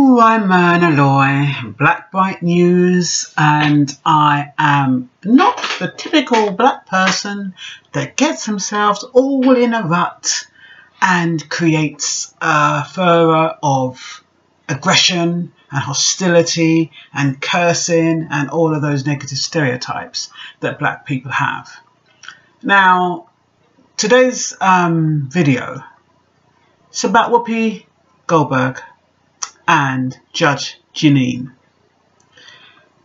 Hello, I'm Myrna Loy, Blackbright News, and I am not the typical black person that gets themselves all in a rut and creates a furor of aggression and hostility and cursing and all of those negative stereotypes that black people have. Now, today's video is about Whoopie Goldberg and Judge Jeanine.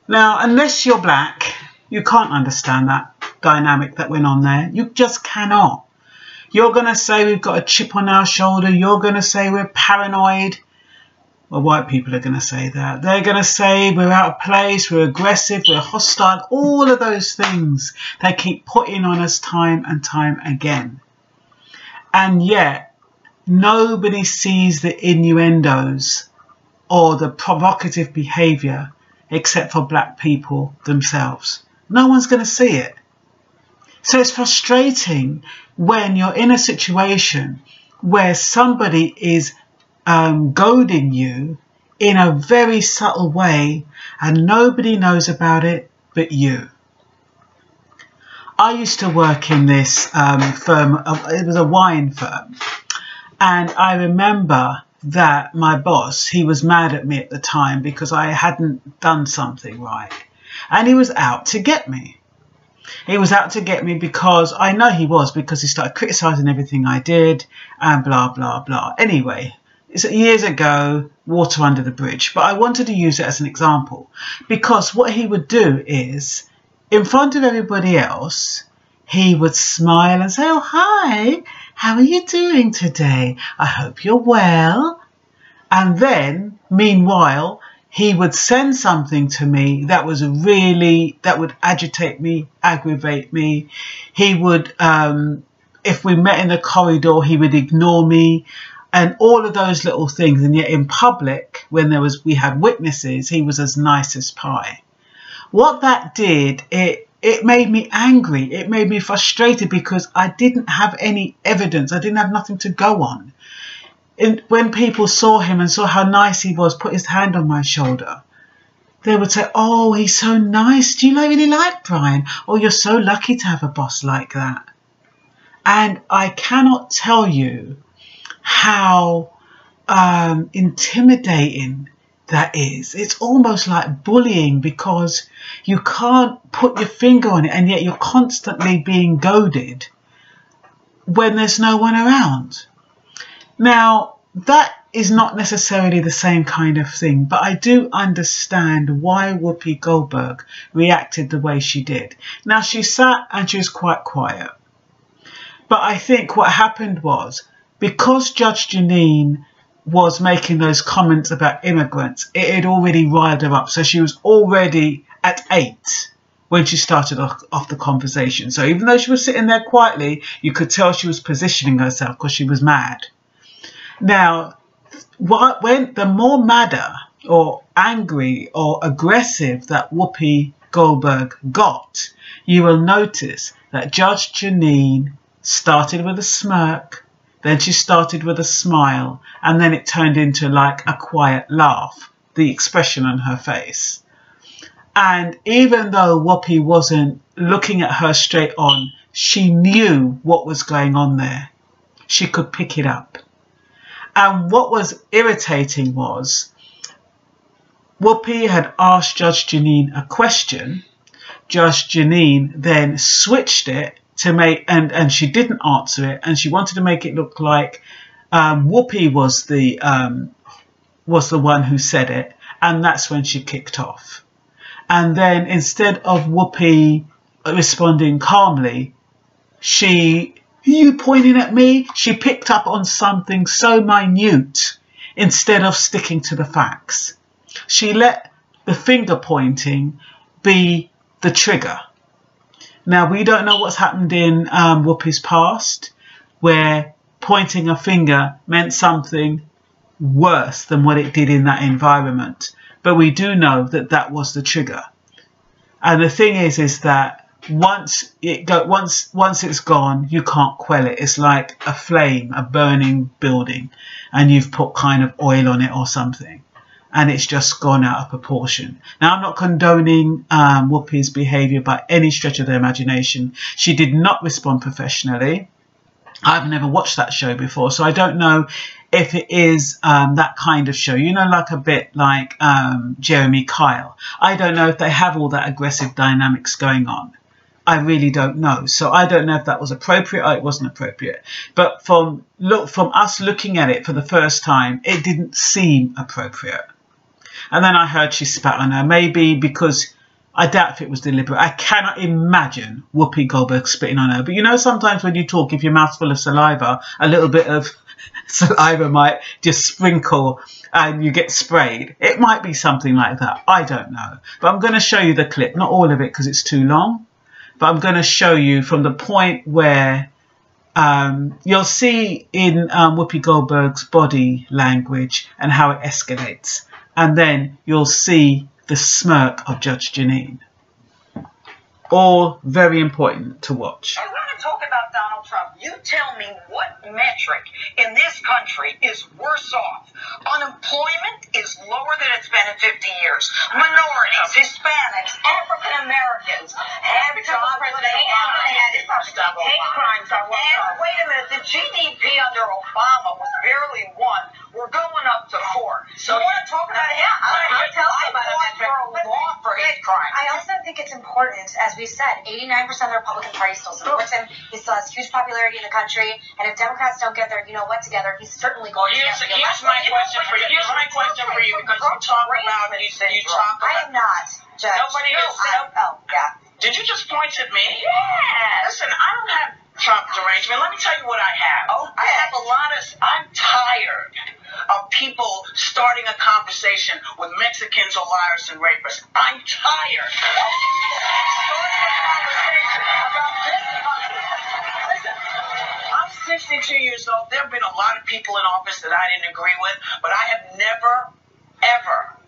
Now, unless you're black, you can't understand that dynamic that went on there. You just cannot. You're going to say we've got a chip on our shoulder. You're going to say we're paranoid. Well, white people are going to say that. They're going to say we're out of place, we're aggressive, we're hostile. All of those things they keep putting on us time and time again. And yet, nobody sees the innuendos or the provocative behaviour except for black people themselves. No one's going to see it. So it's frustrating when you're in a situation where somebody is goading you in a very subtle way and nobody knows about it but you. I used to work in this firm, it was a wine firm, and I remember that my boss, he was mad at me at the time because I hadn't done something right, and he was out to get me. He was out to get me because I know he was, because he started criticising everything I did and blah blah blah. Anyway, it's years ago, water under the bridge, but I wanted to use it as an example because what he would do is, in front of everybody else, he would smile and say, "Oh, hi, how are you doing today? I hope you're well." And then, meanwhile, he would send something to me that was that would agitate me, aggravate me. He would, if we met in the corridor, he would ignore me and all of those little things. And yet in public, when we had witnesses, he was as nice as pie. What that did, it made me angry. It made me frustrated because I didn't have any evidence. I didn't have nothing to go on. When people saw him and saw how nice he was, put his hand on my shoulder, they would say, "Oh, he's so nice. Do you really like Brian? Oh, you're so lucky to have a boss like that." And I cannot tell you how intimidating that is. It's almost like bullying because you can't put your finger on it and yet you're constantly being goaded when there's no one around. Now, that is not necessarily the same kind of thing, but I do understand why Whoopi Goldberg reacted the way she did. Now, she sat and she was quite quiet. But I think what happened was, because Judge Jeanine was making those comments about immigrants, it had already riled her up. So she was already at 8 when she started off the conversation. So even though she was sitting there quietly, you could tell she was positioning herself because she was mad. Now, the more madder or angry or aggressive that Whoopi Goldberg got, you will notice that Judge Jeanine started with a smirk, then she started with a smile, and then it turned into like a quiet laugh, the expression on her face. And even though Whoopi wasn't looking at her straight on, she knew what was going on there. She could pick it up. And what was irritating was, Whoopi had asked Judge Jeanine a question. Judge Jeanine then switched it to make, and she didn't answer it, and she wanted to make it look like Whoopi was the one who said it, and that's when she kicked off. And then instead of Whoopi responding calmly, "You pointing at me?" She picked up on something so minute instead of sticking to the facts. She let the finger pointing be the trigger. Now, we don't know what's happened in Whoopi's past, where pointing a finger meant something worse than what it did in that environment. But we do know that that was the trigger. And the thing is that once it's gone, you can't quell it. It's like a flame, a burning building, and you've put kind of oil on it or something. and it's just gone out of proportion. Now, I'm not condoning Whoopi's behaviour by any stretch of the imagination. She did not respond professionally. I've never watched that show before, so I don't know if it is that kind of show, you know, like a bit like Jeremy Kyle. I don't know if they have all that aggressive dynamics going on. I really don't know. So I don't know if that was appropriate or it wasn't appropriate. But from us looking at it for the first time, it didn't seem appropriate. And then I heard she spat on her, maybe because I doubt if it was deliberate. I cannot imagine Whoopie Goldberg spitting on her. But you know, sometimes when you talk, if your mouth's full of saliva, a little bit of saliva might just sprinkle and you get sprayed. It might be something like that. I don't know. But I'm going to show you the clip. Not all of it because it's too long. But I'm going to show you from the point where you'll see in Whoopi Goldberg's body language and how it escalates. And then you'll see the smirk of Judge Jeanine. All very important to watch. I want to talk about Donald Trump. You tell me what metric in this country is worse off. Unemployment is lower than it's been in 50 years. Minorities, Hispanics, African Americans have jobs that they haven't had in hate crimes are lower. And wait a minute, the GDP under Obama was barely 1. We're going up to 4. So you want to talk about it? Yeah, I'll tell you about it. For a law for hate crimes. I also think it's important, as we said, 89% of the Republican Party still supports him. He still has huge popularity in the country. And if Democrats don't get their you-know-what together, he's certainly going to get the Here's my question for you. Here's my question for you, because you talk about it. You talk about. I am not, Judge. Nobody is. Oh, yeah. Did you just point at me? Yeah. Listen, I don't have Trump derangement. Let me tell you what I have. Okay. I have a lot of. I'm tired of people starting a conversation with Mexicans or liars and rapists. I'm tired of starting a conversation about this. Listen, I'm 62 years old. There have been a lot of people in office that I didn't agree with, but I have never, ever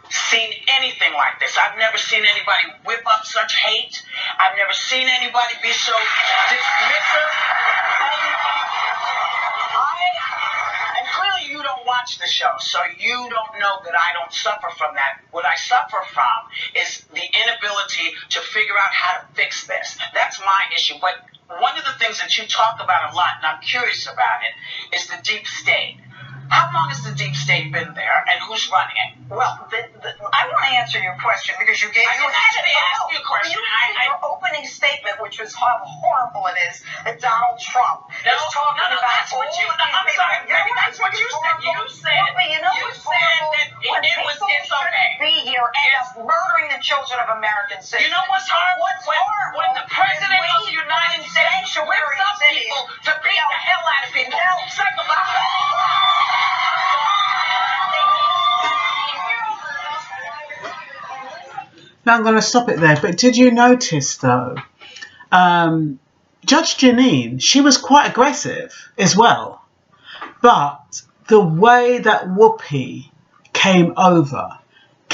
seen anything like this. I've never seen anybody whip up such hate. I've never seen anybody be so dismissive. And clearly you don't watch the show, so you don't know that I don't suffer from that. What I suffer from is the inability to figure out how to fix this. That's my issue. But one of the things that you talk about a lot, and I'm curious about it, is the deep state. How long has the deep state been there, and who's running it? Well, I want to answer your question because you gave. I didn't actually ask you a question. Your opening statement, which was how horrible it is, that Donald Trump is talking about. That's what you. I'm sorry. Maybe that's what you said. You said that it was okay. Be here and murdering the children of American citizens. You know what's horrible? When the president of the United States whips up people to beat the hell out of people. Second of all. Now I'm going to stop it there. But did you notice, though, Judge Jeanine, she was quite aggressive as well. But the way that Whoopi came over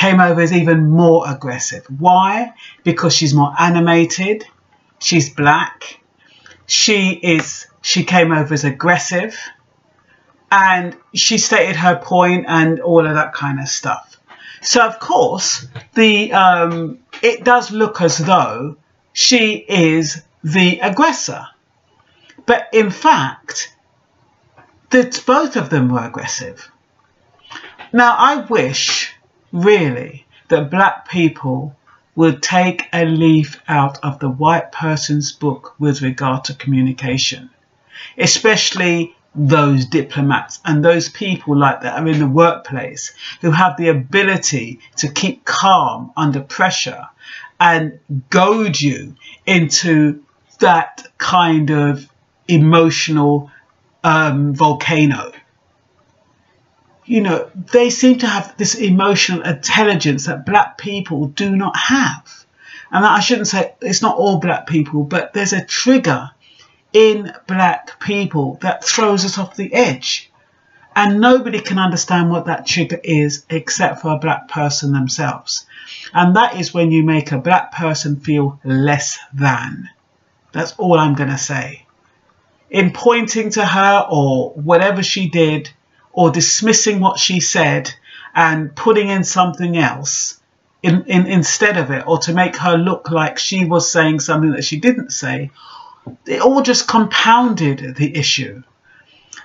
as even more aggressive. Why? Because she's more animated. She's black. She came over as aggressive. And she stated her point and all of that kind of stuff. So, of course, it does look as though she is the aggressor. But in fact, both of them were aggressive. Now, I wish, really, that black people would take a leaf out of the white person's book with regard to communication, especially those diplomats and those people like that are in the workplace who have the ability to keep calm under pressure and goad you into that kind of emotional volcano. You know, they seem to have this emotional intelligence that black people do not have. And I shouldn't say it's not all black people, but there's a trigger in black people that throws us off the edge, and nobody can understand what that trigger is except for a black person themselves. And that is when you make a black person feel less than. That's all I'm going to say. In pointing to her or whatever she did or dismissing what she said and putting in something else instead of it, or to make her look like she was saying something that she didn't say, it all just compounded the issue.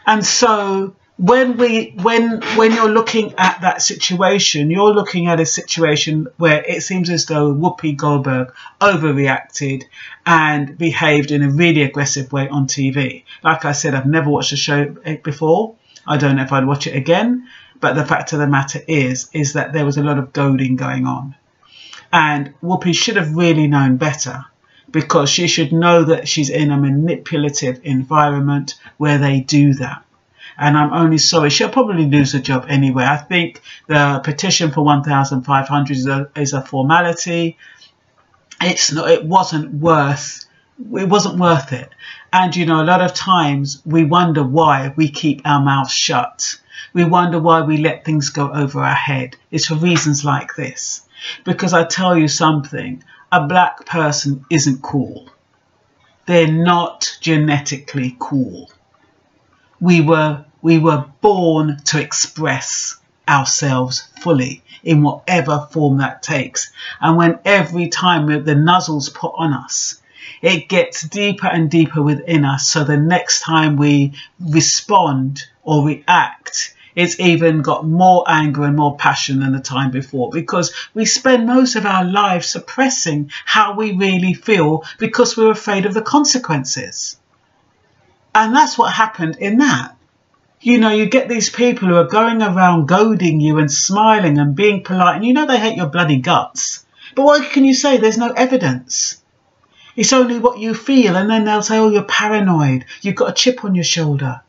And so when you're looking at that situation, you're looking at a situation where it seems as though Whoopi Goldberg overreacted and behaved in a really aggressive way on TV. Like I said, I've never watched the show before. I don't know if I'd watch it again. But the fact of the matter is that there was a lot of goading going on. And Whoopi should have really known better, because she should know that she's in a manipulative environment where they do that. And I'm only sorry, she'll probably lose her job anyway. I think the petition for 1,500 is a formality. It wasn't worth it. And you know, a lot of times we wonder why we keep our mouths shut. We wonder why we let things go over our head. It's for reasons like this. Because I tell you something, a black person isn't cool. They're not genetically cool. We were born to express ourselves fully in whatever form that takes. And when every time the muzzle's put on us, it gets deeper and deeper within us. So the next time we respond or react, it's even got more anger and more passion than the time before, because we spend most of our lives suppressing how we really feel because we're afraid of the consequences. And that's what happened in that. You know, you get these people who are going around goading you and smiling and being polite, and you know they hate your bloody guts. But what can you say? There's no evidence. It's only what you feel, and then they'll say, oh, you're paranoid. You've got a chip on your shoulder.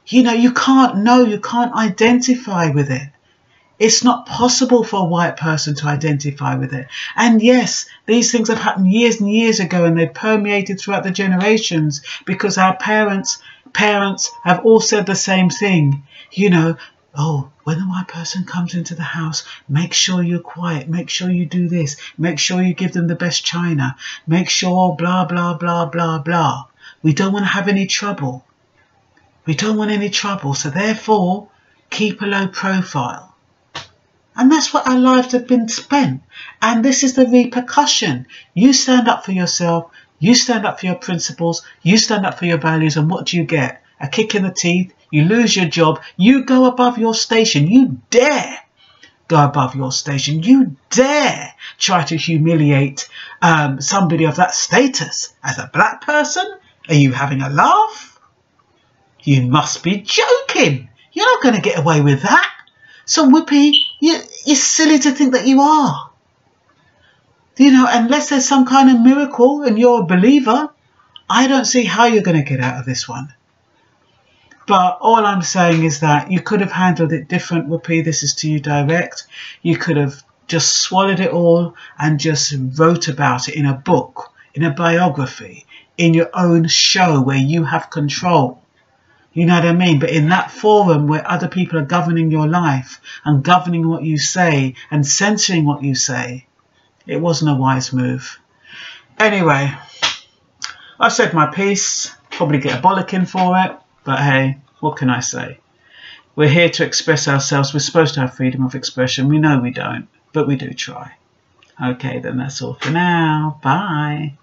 You know, you can't know, you can't identify with it. It's not possible for a white person to identify with it. And yes, these things have happened years and years ago, and they've permeated throughout the generations, because our parents have all said the same thing. You know, oh, when a white person comes into the house, make sure you're quiet, make sure you do this, make sure you give them the best china, make sure blah, blah, blah, blah, blah. We don't want to have any trouble. We don't want any trouble, so therefore keep a low profile. And that's what our lives have been spent. And this is the repercussion. You stand up for yourself, you stand up for your principles, you stand up for your values, and what do you get? A kick in the teeth, you lose your job, you go above your station, you dare go above your station, you dare try to humiliate somebody of that status. As a black person, are you having a laugh? You must be joking. You're not going to get away with that. So Whoopi, you're silly to think that you are. You know, unless there's some kind of miracle and you're a believer, I don't see how you're going to get out of this one. But all I'm saying is that you could have handled it different, Whoopi. This is to you direct. You could have just swallowed it all and just wrote about it in a book, in a biography, in your own show where you have control. You know what I mean? But in that forum where other people are governing your life and governing what you say and censoring what you say, it wasn't a wise move. Anyway, I've said my piece. Probably get a bollocking for it. But hey, what can I say? We're here to express ourselves. We're supposed to have freedom of expression. We know we don't, but we do try. Okay, then that's all for now. Bye.